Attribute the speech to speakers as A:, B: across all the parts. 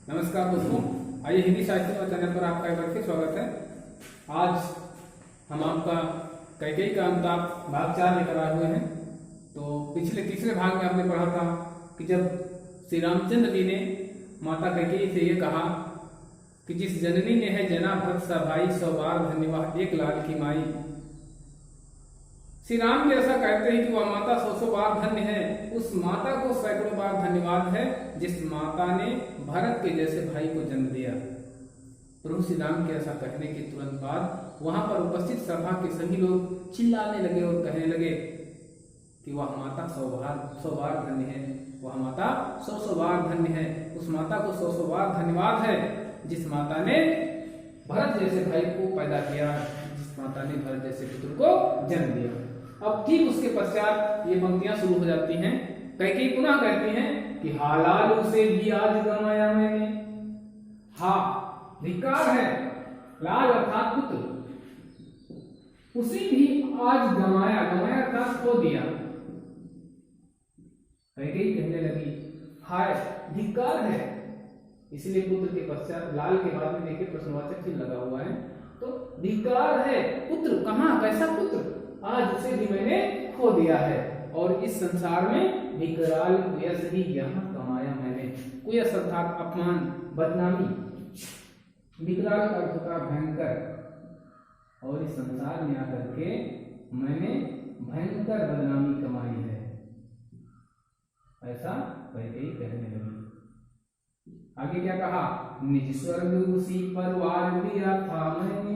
A: नमस्कार दोस्तों, आइए हिंदी साहित्य चैनल पर आपका एक बार फिर स्वागत है। आज हम आपका कैकेयी का अंताप भाग 4 लेकर आए हुए हैं। तो पिछले तीसरे भाग में आपने पढ़ा था कि जब श्री रामचंद्र जी ने माता कैकेयी से ये कहा कि जिस जननी ने है जना भक्त सा भाई 100 बार धन्यवाद एक लाल की माई। श्री राम भी ऐसा कहते हैं कि वह माता 100 बार धन्य है। उस माता को सैकड़ों बार धन्यवाद है जिस माता ने भरत के जैसे भाई को जन्म दिया। प्रभु श्री राम के ऐसा कहने के तुरंत बाद वहां पर उपस्थित सभा के सभी लोग चिल्लाने लगे और कहने लगे कि वह माता 100 बार धन्य है, वह माता 100 बार धन्य है। उस माता को 100 बार धन्यवाद है जिस माता ने भरत जैसे भाई को पैदा किया, जिस माता ने भरत जैसे पुत्र को जन्म दिया। अब ठीक उसके पश्चात ये पंक्तियां शुरू हो जाती हैं। कैकेयी पुनः कहती हैं कि हालालू से भी आज गंवाया मैंने। हा धिक्कार है, लाल अर्थात पुत्र, उसी भी आज गंवाया अर्थात खो दिया। कैकेयी कहने लगी हाय धिक्कार है, इसलिए पुत्र के पश्चात लाल के बाद में देखिए प्रश्नवाचक चिन्ह लगा हुआ है। तो धिक्कार है, पुत्र कहाँ, कैसा पुत्र, आज उसे भी मैंने खो दिया है। और इस संसार में विकराल कुयस ही यहाँ कमाया मैंने। कुयस अर्थात अपमान, बदनामी। विकराल का अर्थ होता भयंकर, और इस संसार में आकर के मैंने भयंकर बदनामी कमाई है, ऐसा कैकेयी कहने लगी। आगे क्या कहा, निज स्वर्ग उसी पर वार दिया था मैंने।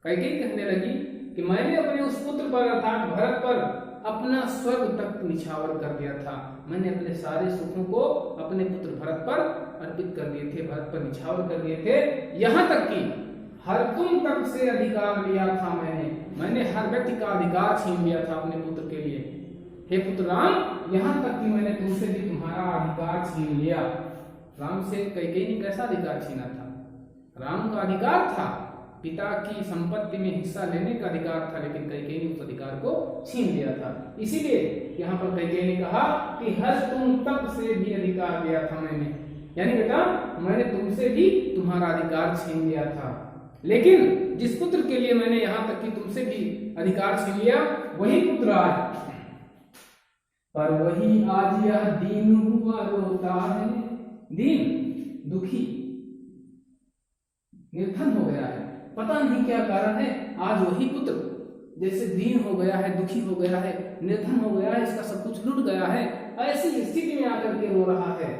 A: कैकेयी कहने लगी कि मैंने अपने उस पुत्र पर अर्थात भरत पर अपना स्वर्ग तक निछावर कर दिया था। मैंने अपने सारे सुखों को अपने पुत्र भरत पर अर्पित कर दिए थे, भरत पर निछावर कर दिए थे। यहाँ तक कि हर तुम तक से अधिकार लिया था मैंने हर व्यक्ति का अधिकार छीन लिया था अपने पुत्र के लिए। हे पुत्र राम, यहाँ तक कि मैंने तुमसे भी तुम्हारा अधिकार छीन लिया। राम से कैकेयी ने कैसा अधिकार छीना था? राम का अधिकार था, पिता की संपत्ति में हिस्सा लेने का अधिकार था, लेकिन कैकेयी ने उस अधिकार को छीन लिया था। इसीलिए यहाँ पर कैकेयी ने कहा कि हर तुम तक से भी अधिकार लिया था मैंने, यानी बेटा मैंने तुमसे भी तुम्हारा अधिकार छीन लिया था। लेकिन जिस पुत्र के लिए मैंने यहाँ तक कि तुमसे भी अधिकार छीन लिया, वही पुत्र आज, पर वही आज यह दीन हुआ रोता है। दीन, दुखी, निर्धन हो गया है, पता नहीं क्या कारण है। आज वही पुत्र जैसे दीन हो गया है, दुखी हो गया है, निर्धन हो गया है, इसका सब कुछ लुट गया है, ऐसी स्थिति में आकर के रो रहा है।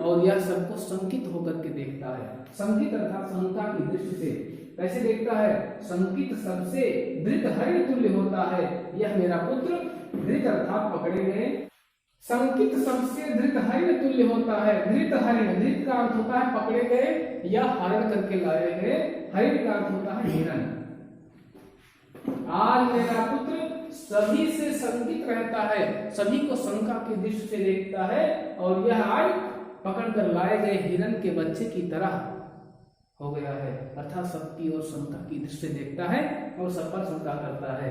A: और यह सबको शंकित होकर के देखता है। शंकित अर्थात शंका की दृष्टि से। कैसे देखता है? शंकित सबसे धृत हरिण तुल्य होता है यह मेरा पुत्र। धृत अर्थात पकड़े गए, संकित सबसे धृत हरिण तुल्य होता है। धृत हरिण, धृत का अर्थ होता है पकड़े गए या हरण करके लाए गए, हरिण का अर्थ होता है हिरण। आज मेरा पुत्र सभी से शंकित रहता है, सभी को शंका की दृष्टि से देखता है, और यह आज पकड़ कर लाए गए हिरण के बच्चे की तरह हो गया है, अर्थात शक्ति और शंका की दृष्टि से देखता है और सब पर शंका करता है।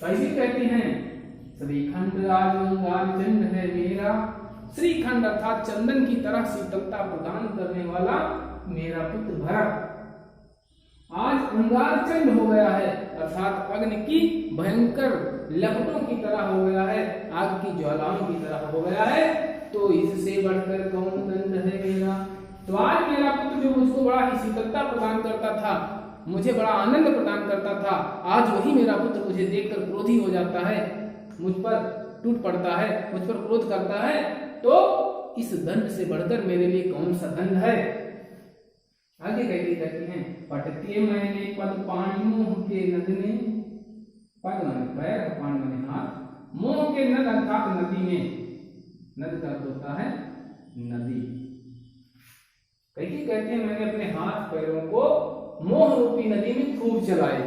A: कैसे कहती हैं, श्रीखंड आज चंड है मेरा। श्रीखंड अर्थात चंदन की तरह शीतलता प्रदान करने वाला मेरा पुत्र भरत आज अंगार चंड हो गया है, अर्थात अग्नि की भयंकर लपटों की तरह हो गया है, आग की ज्वालाओं की तरह हो गया है। तो इससे बढ़कर कौन दंड है मेरा। तो आज मेरा पुत्र जो मुझको बड़ा ही शीतलता प्रदान करता था, मुझे बड़ा आनंद प्रदान करता था, आज वही मेरा पुत्र मुझे देखकर क्रोधी हो जाता है, मुझ पर टूट पड़ता है, मुझ पर क्रोध करता है। तो इस दंड से बढ़कर मेरे लिए कौन सा दंड है। आगे कैकेयी कहती हैं, पटके मैंने पद पानी मोह के नद में। पद माने पैर, पानी माने हाथ, मोह के नद अर्थात नदी में। नद का अर्थ होता है नदी। कैकेयी कहते हैं मैंने अपने हाथ पैरों को मोह रूपी नदी में खूब चलाए।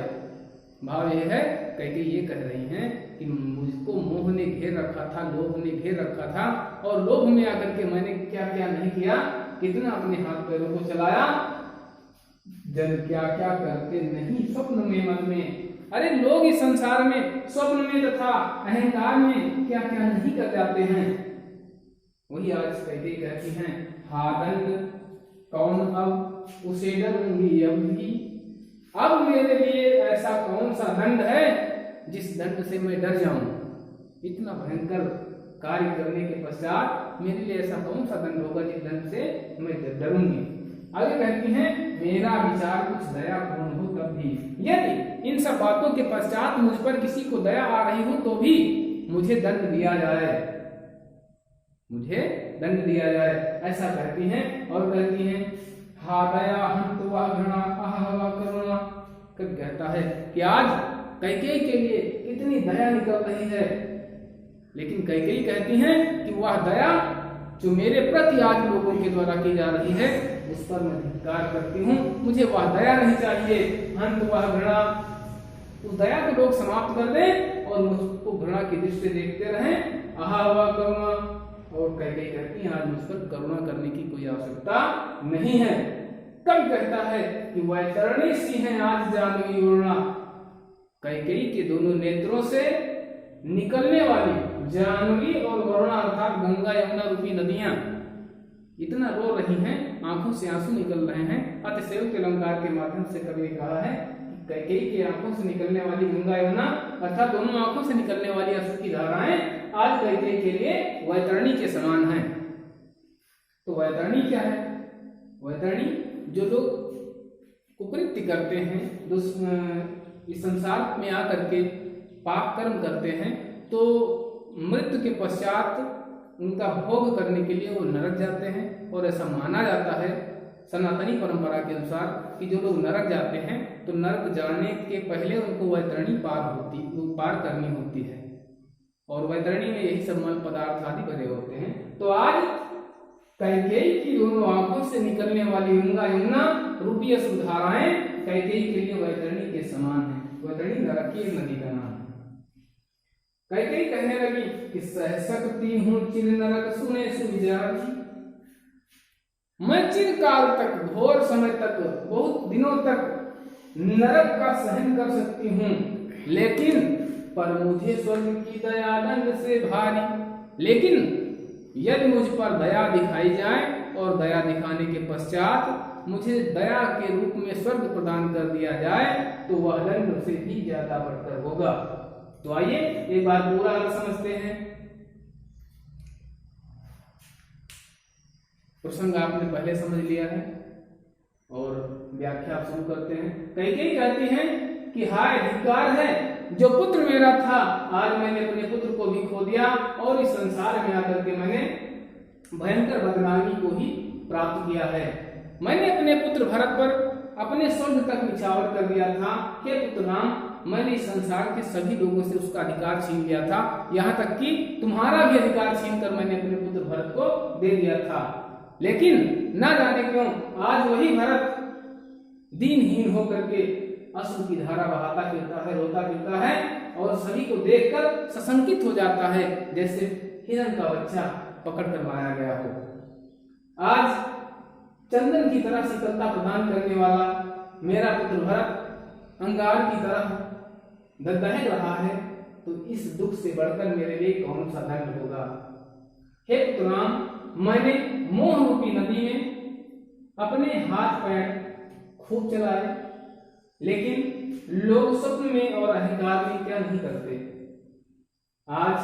A: भाव यह है, कैकेयी ये कह रही हैं कि मुझको मोह ने घेर रखा था, लोभ ने घेर रखा था, और लोभ में आकर के मैंने क्या क्या नहीं किया, कितना अपने हाथ पैरों को चलाया। जन क्या क्या करते नहीं स्वप्न में मन में। अरे लोग इस संसार में स्वप्न में तथा अहंकार में क्या क्या नहीं कर जाते हैं। वही आज कैकेयी कहती हैं, हा दंड कौन अब उसे डरूंगी अब भी। अब मेरे लिए ऐसा कौन सा दंड है जिस दंड से मैं डर जाऊं। इतना भयंकर कार्य करने के पश्चात मेरे लिए ऐसा कौन सा दंड होगा जिस दंड से मैं डरूंगी। आगे कहती हैं मेरा विचार कुछ दया पूर्ण हो तब भी। यदि इन सब बातों के पश्चात मुझ पर किसी को दया आ रही हो तो भी मुझे दंड दिया जाए, मुझे दंड दिया जाए, ऐसा कहती हैं। और कहती हैं हा दया हंत वा घृणा आह वा करुणा। कब कहता है कि आज कैकेयी के लिए कितनी दया निकल रही है, लेकिन कैकेयी कहती हैं कि वह दया जो मेरे प्रति आज लोगों के द्वारा की जा रही है उस पर मैं धिक्कार करती हूँ, मुझे वह दया नहीं चाहिए। हंत वह घृणा, उस दया को लोग समाप्त कर दें और मुझको घृणा की दृष्टि से देखते रहें। आहा वह करुणा, और कैकेयी कहती हैं आज मुझ पर करुणा करने की कोई आवश्यकता नहीं है। कब कहता है कि वैतरणी सी है आज जानुई उड़ना। कैकेयी के दोनों नेत्रों से निकलने वाली जाह्नवी और वरुणा अर्थात गंगा यमुना रूपी नदियां इतना रो रही हैं, आंखों से आंसू निकल रहे हैं। अतिशयोक्ति अलंकार के माध्यम से कवि ने कहा है कि कैकेयी की आंखों से निकलने वाली गंगा यमुना अर्थात दोनों आंखों से निकलने वाली आंसू की धाराएं आज कैकेयी के लिए वैतरणी के समान हैं। तो वैतरणी क्या है? वैतरणी जो लोग कुकृत्य करते हैं, इस संसार में आकर के पाप कर्म करते हैं, तो मृत्यु के पश्चात उनका भोग करने के लिए वो नरक जाते हैं। और ऐसा माना जाता है सनातनी परंपरा के अनुसार कि जो लोग नरक जाते हैं तो नरक जाने के पहले उनको वैतरणी पार करनी होती है, और वैतरणी में यही सब मल पदार्थ आदि भरे होते हैं। तो आज कैकेयी की दोनों आंखों से निकलने वाली गंगा यमुना रूपी अश्रुधाराएं कैकेयी के लिए वैतरणी के समान है। वैतरणी नरक की नदी का नाम है। कैकेयी कहने लगी कि सह सकती हूँ चिर नरक सुने सुविचार। मैं चिरकाल तक, घोर समय तक, बहुत दिनों तक नरक का सहन कर सकती हूँ, लेकिन पर मुझे स्वर्ग की दया दंड से भारी। लेकिन यदि मुझ पर दया दिखाई जाए और दया दिखाने के पश्चात मुझे दया के रूप में स्वर्ग प्रदान कर दिया जाए तो वह दंड से भी ज्यादा बढ़कर होगा। तो आइए एक बार पूरा अर्थ समझते हैं। प्रसंग आपने पहले समझ लिया है और व्याख्या शुरू करते हैं। कैकेयी कहती हैं कि हाय धिक्कार है, जो पुत्र मेरा था आज मैंने अपने पुत्र को भी खो दिया और इस संसार में आकर के मैंने भयंकर बदनामी को ही प्राप्त किया है। मैंने अपने पुत्र भरत पर अपने स्वर्ग तक निछावर कर दिया था। हे पुत्र राम, मैंने इस संसार के सभी लोगों से उसका अधिकार छीन लिया था, यहाँ तक कि तुम्हारा भी अधिकार छीन कर मैंने अपने पुत्र भरत को दे दिया था। लेकिन न जाने क्यों आज वही भरत दीनहीन होकर के अश्रु की धारा बहाता फिरता है, रोता फिरता है और सभी को देखकर सशंकित हो जाता है, जैसे हिरण का बच्चा पकड़ कर लाया गया हो। आज चंदन की तरह शीतलता प्रदान करने वाला मेरा पुत्र भरत अंगार की तरह दहक रहा है, तो इस दुख से बढ़कर मेरे लिए कौन सा दंड होगा। हे पुत्र राम, मैंने मोह रूपी नदी में अपने हाथ पैर खूब चलाए, लेकिन लोग स्वप्न में और अहंकार में क्या नहीं करते। आज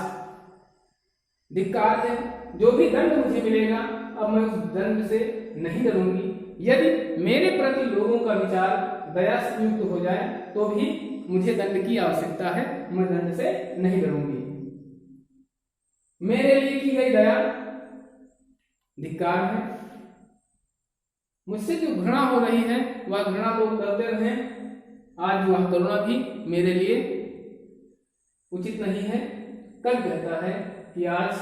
A: धिक्कार है, जो भी दंड मुझे मिलेगा अब मैं उस दंड से नहीं डरूंगी। यदि मेरे प्रति लोगों का विचार दया से युक्त हो जाए तो भी मुझे दंड की आवश्यकता है, मैं दंड से नहीं डरूंगी। मेरे लिए की गई दया धिक्कार है। मुझसे जो घृणा हो रही है वह घृणा लोग करते रहे, आज वह करुणा भी मेरे लिए उचित नहीं है। कल कहता है कि आज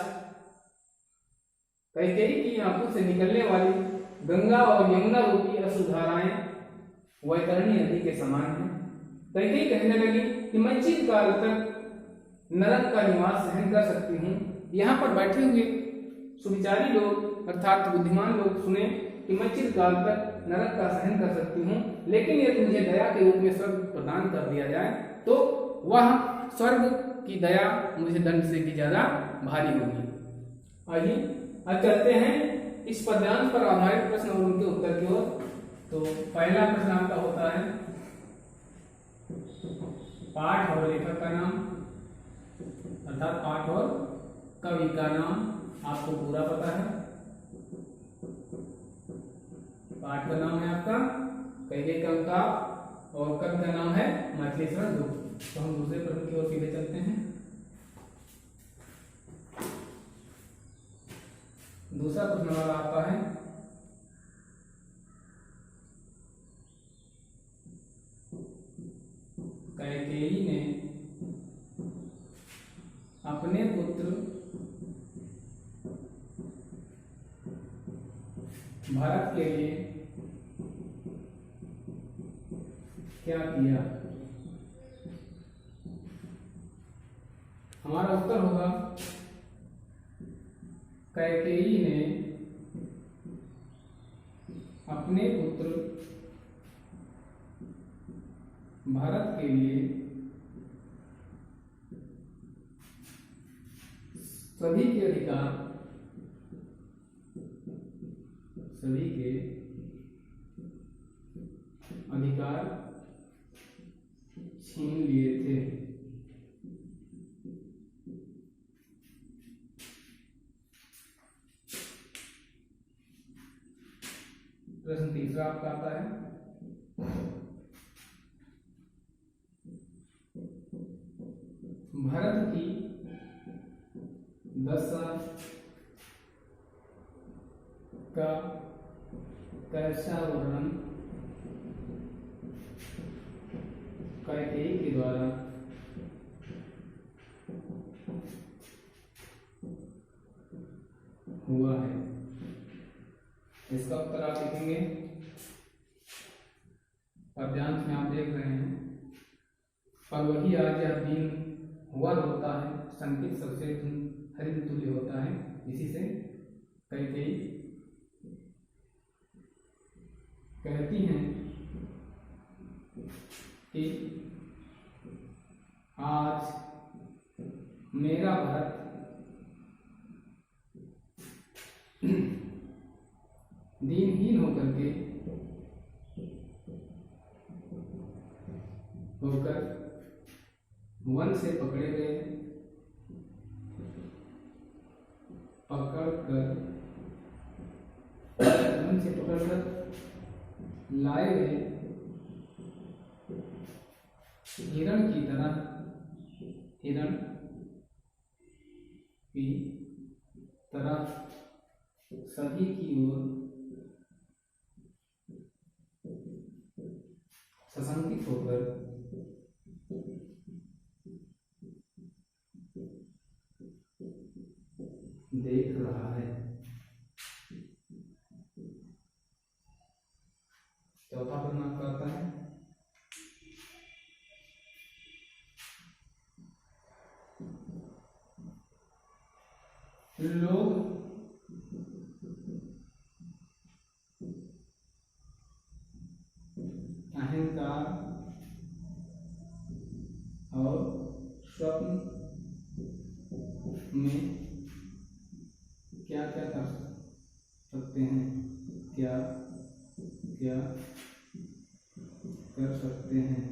A: कैकेयी की आंखों से निकलने वाली गंगा और यमुना रूपी अश्रुधाराएं वैतरणी नदी के समान है। कैकेयी कहने लगी कि मैं चिरकाल तक नरक का निवास सहन कर सकती हूँ। यहाँ पर बैठे हुए सुविचारी लोग अर्थात बुद्धिमान लोग सुने कि मैं चिरकाल तक नरक का सहन कर सकती हूँ, लेकिन यदि मुझे दया के रूप में स्वर्ग प्रदान कर दिया जाए तो वह स्वर्ग की दया मुझे दंड से भी ज्यादा भारी होगी। आइए अब चलते हैं इस पद्यांश पर आधारित प्रश्न और उनके उत्तर की ओर। तो पहला प्रश्न आपका होता है पाठ और लेखक का नाम, अर्थात पाठ और कवि का नाम आपको पूरा पता है। पाठ का नाम है आपका कैकेयी कंकाप और कवि का नाम है मैथिलीशरण गुप्त। तो हम दूसरे प्रश्न की ओर सीधे चलते हैं। दूसरा प्रश्न हमारा आता है कैकेयी ने अपने पुत्र भरत के लिए क्या किया? हमारा उत्तर होगा कैकेयी ने अपने पुत्र भरत के लिए सभी के अधिकार छीन लिए थे। प्रश्न तीसरा आपका आता है भरत की दशा का कैसा वर्णन कैकेयी के द्वारा हुआ है? इसका उत्तर आप लिखेंगे पद्यांश में, आप देख रहे हैं पर वही आज यह दिन हुआ होता है, संकेत सबसे हरित तुल्य होता है। इसी से कैकेयी कहती हैं कि आज मेरा भरत दीनहीन होकर वन से पकड़े गए, वन से पकड़कर लाए गए हिरण की तरह सभी की ओर सशंकित होकर देख रहा है। चौथा प्रश्न आपका आता है लोग अहंकार और स्वप्न में क्या क्या कर सकते हैं? क्या क्या कर सकते हैं?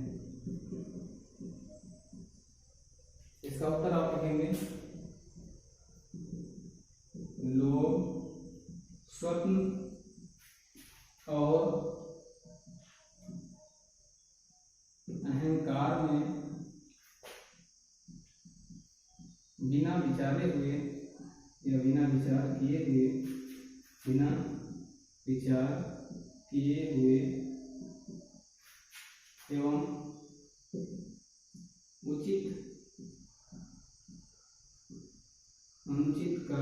A: इसका उत्तर आप लिखेंगे लोग स्वप्न और अहंकार में बिना विचारे हुए या बिना विचार किए हुए एवं उचित अनुचित का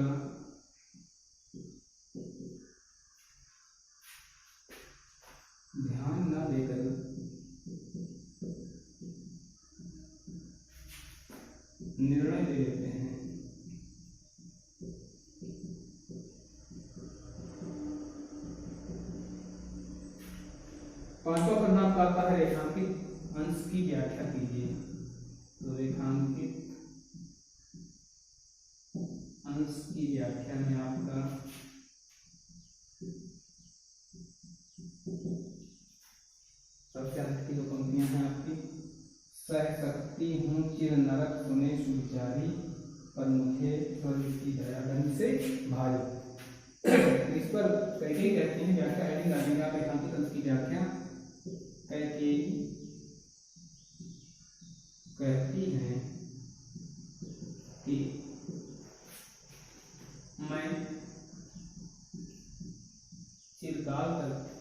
A: ध्यान न देकर निर्णय ले लेते हैं। पांचवा प्रश्न आपका आता है रेखांकित अंश की व्याख्या कीजिए। तो रेखांकित अंश की व्याख्या में आपका सबसे अंत की जो पंक्तियां हैं आपकी, सह सकती हूँ चिर नरक सुने सुविचारी, पर मुझे स्वर्ग की दया ढंग से भारी। इस पर कैकेयी कहती हैं, व्याख्या हेडिंग डालेंगे आप एकांकी तंत्र की व्याख्या। कैकेयी कहती हैं कि मैं चिरकाल तक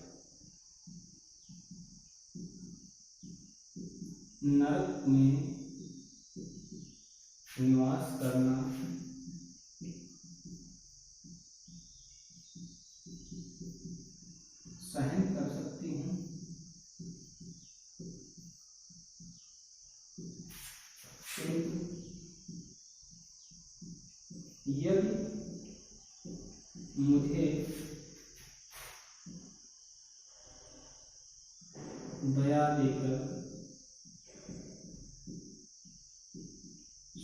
A: नरक में निवास करना सहन कर सकती हूँ, यदि मुझे दया देकर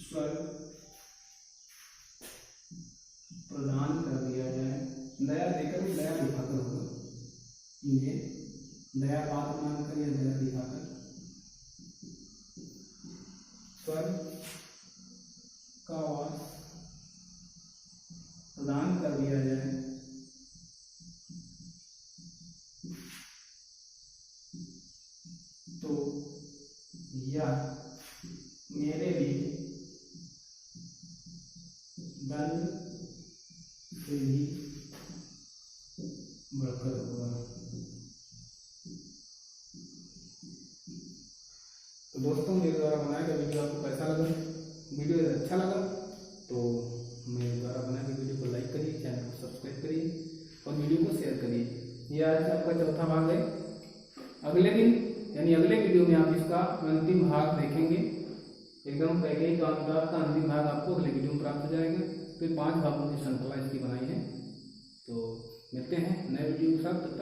A: स्वर्ग प्रदान कर दिया जाए, दया देकर दया दिखाकर होगा, मुझे दया पात्र मानकर या दया दिखाकर स्वर्ग का वास प्रदान कर दिया जाए, तो यह मेरे लिए दंड से भी बढ़कर होगा। तो दोस्तों, मेरे द्वारा बनाया गया वीडियो आपको कैसा लगा? वीडियो यदि अच्छा लगा तो मेरे द्वारा बनाए गए वीडियो को लाइक करिए, चैनल को सब्सक्राइब करिए और वीडियो को शेयर करिए। यह आज आपका चौथा भाग है। अगले दिन यानी अगले वीडियो में आप इसका अंतिम भाग देखेंगे। एकदम कैकेयी का अनुदात का अंतिम भाग आपको अगले वीडियो में प्राप्त हो जाएगा। तो 5 भागों की श्रृंखला इसकी बनाई है। तो मिलते हैं नए वीडियो के साथ, तब तक